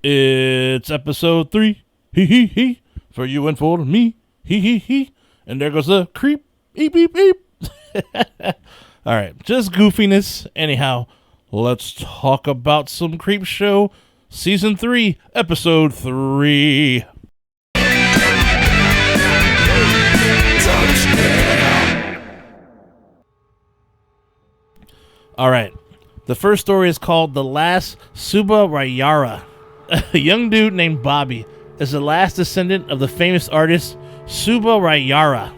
It's episode 3. Hee hee hee. For you and for me. Hee hee hee. And there goes the creep. Eep eep eep. All right, just goofiness. Anyhow, let's talk about some Creepshow Season 3, Episode 3. All right, the first story is called The Last Tsuba Rayara. A young dude named Bobby is the last descendant of the famous artist Tsuba Rayara,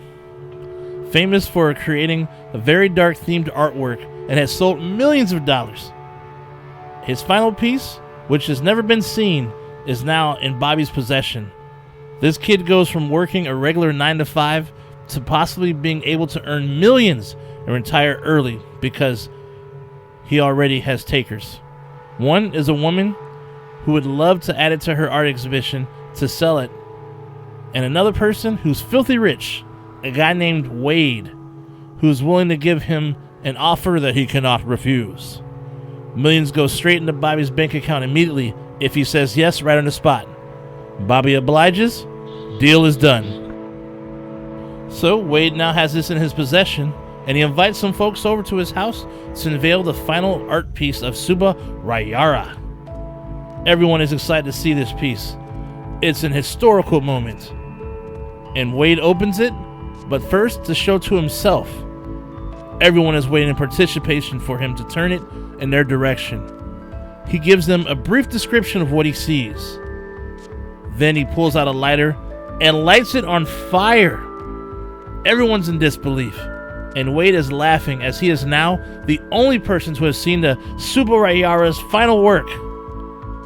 famous for creating a very dark themed artwork and has sold millions of dollars. His final piece, which has never been seen, is now in Bobby's possession. This kid goes from working a regular 9 to 5 to possibly being able to earn millions and retire early because he already has takers. One is a woman who would love to add it to her art exhibition to sell it, and another person who's filthy rich, a guy named Wade, who's willing to give him an offer that he cannot refuse. Millions go straight into Bobby's bank account immediately if he says yes right on the spot. Bobby obliges, deal is done. So Wade now has this in his possession, and he invites some folks over to his house to unveil the final art piece of Tsuba Rayara. Everyone is excited to see this piece. It's an historical moment. And Wade opens it, but first to show to himself. Everyone is waiting in participation for him to turn it in their direction. He gives them a brief description of what he sees. Then he pulls out a lighter and lights it on fire. Everyone's in disbelief, and Wade is laughing as he is now the only person to have seen the Tsuba Rayara's final work.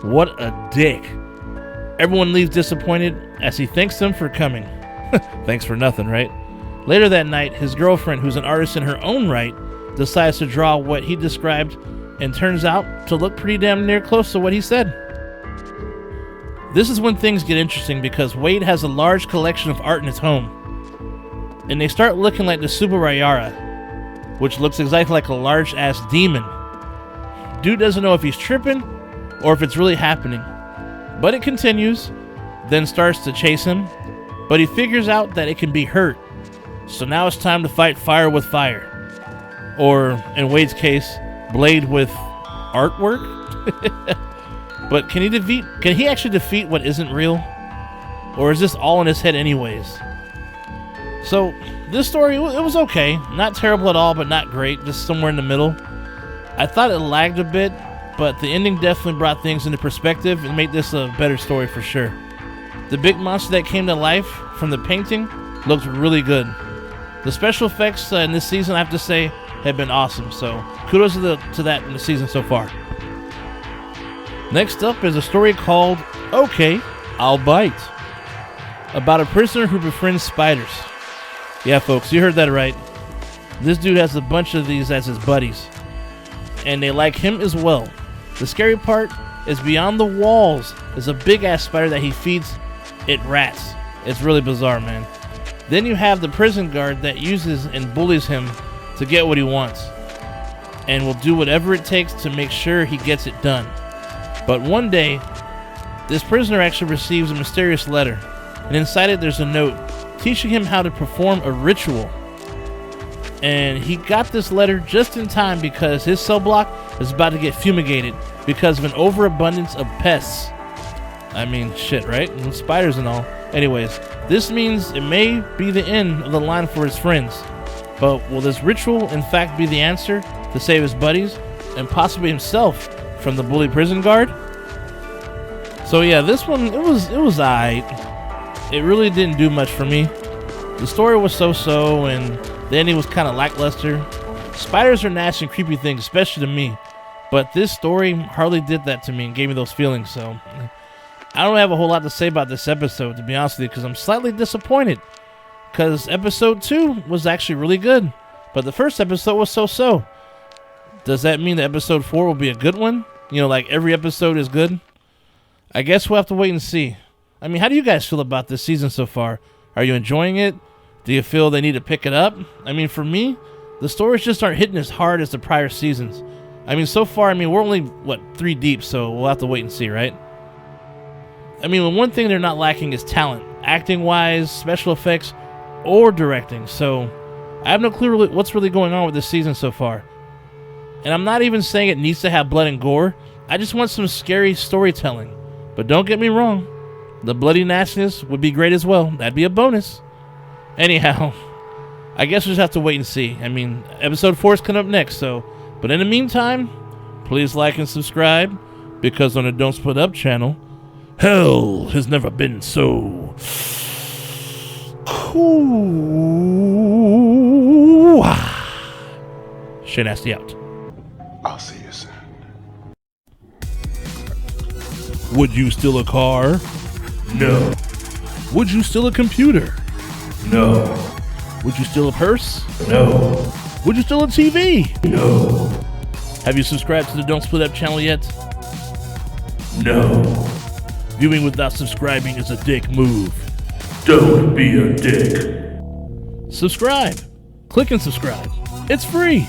What a dick. Everyone leaves disappointed as he thanks them for coming. Thanks for nothing, right? Later that night, his girlfriend, who's an artist in her own right, decides to draw what he described and turns out to look pretty damn near close to what he said. This is when things get interesting because Wade has a large collection of art in his home, and they start looking like the Tsuba Rayara, which looks exactly like a large-ass demon. Dude doesn't know if he's tripping or if it's really happening, but it continues, then starts to chase him, but he figures out that it can be hurt. So now it's time to fight fire with fire. Or, in Wade's case, blade with artwork? But can he actually defeat what isn't real? Or is this all in his head anyways? So, this story, it was okay. Not terrible at all, but not great. Just somewhere in the middle. I thought it lagged a bit, but the ending definitely brought things into perspective and made this a better story for sure. The big monster that came to life from the painting looked really good. The special effects in this season, I have to say, have been awesome. So kudos to that in the season so far. Next up is a story called Okay, I'll Bite, about a prisoner who befriends spiders. Yeah, folks, you heard that right. This dude has a bunch of these as his buddies, and they like him as well. The scary part is beyond the walls is a big-ass spider that he feeds it rats. It's really bizarre, man. Then you have the prison guard that uses and bullies him to get what he wants, and will do whatever it takes to make sure he gets it done. But one day, this prisoner actually receives a mysterious letter, and inside it there's a note teaching him how to perform a ritual. And he got this letter just in time because his cell block is about to get fumigated because of an overabundance of pests. I mean, shit, right? And spiders and all. Anyways, this means it may be the end of the line for his friends. But will this ritual in fact be the answer to save his buddies and possibly himself from the bully prison guard? So yeah, this one, it was alright. It really didn't do much for me. The story was so-so, and the ending was kind of lackluster. Spiders are nasty and creepy things, especially to me. But this story hardly did that to me and gave me those feelings, so I don't have a whole lot to say about this episode, to be honest with you, because I'm slightly disappointed. Because episode 2 was actually really good, but the first episode was so-so. Does that mean that episode 4 will be a good one? You know, like every episode is good? I guess we'll have to wait and see. I mean, how do you guys feel about this season so far? Are you enjoying it? Do you feel they need to pick it up? I mean, for me, the stories just aren't hitting as hard as the prior seasons. I mean, so far, we're only, 3 deep, so we'll have to wait and see, right? I mean, the one thing they're not lacking is talent, acting-wise, special effects, or directing. So I have no clue what's really going on with this season so far. And I'm not even saying it needs to have blood and gore. I just want some scary storytelling. But don't get me wrong, the bloody nastiness would be great as well. That'd be a bonus. Anyhow, I guess we'll just have to wait and see. I mean, episode 4 is coming up next, so... But in the meantime, please like and subscribe, because on the Don't Split Up channel, hell has never been so... cool. Shit nasty out. I'll see you soon. Would you steal a car? No. Would you steal a computer? No. Would you steal a purse? No. Would you steal a TV? No. Have you subscribed to the Don't Split Up channel yet? No. Viewing without subscribing is a dick move. Don't be a dick. Subscribe. Click and subscribe. It's free.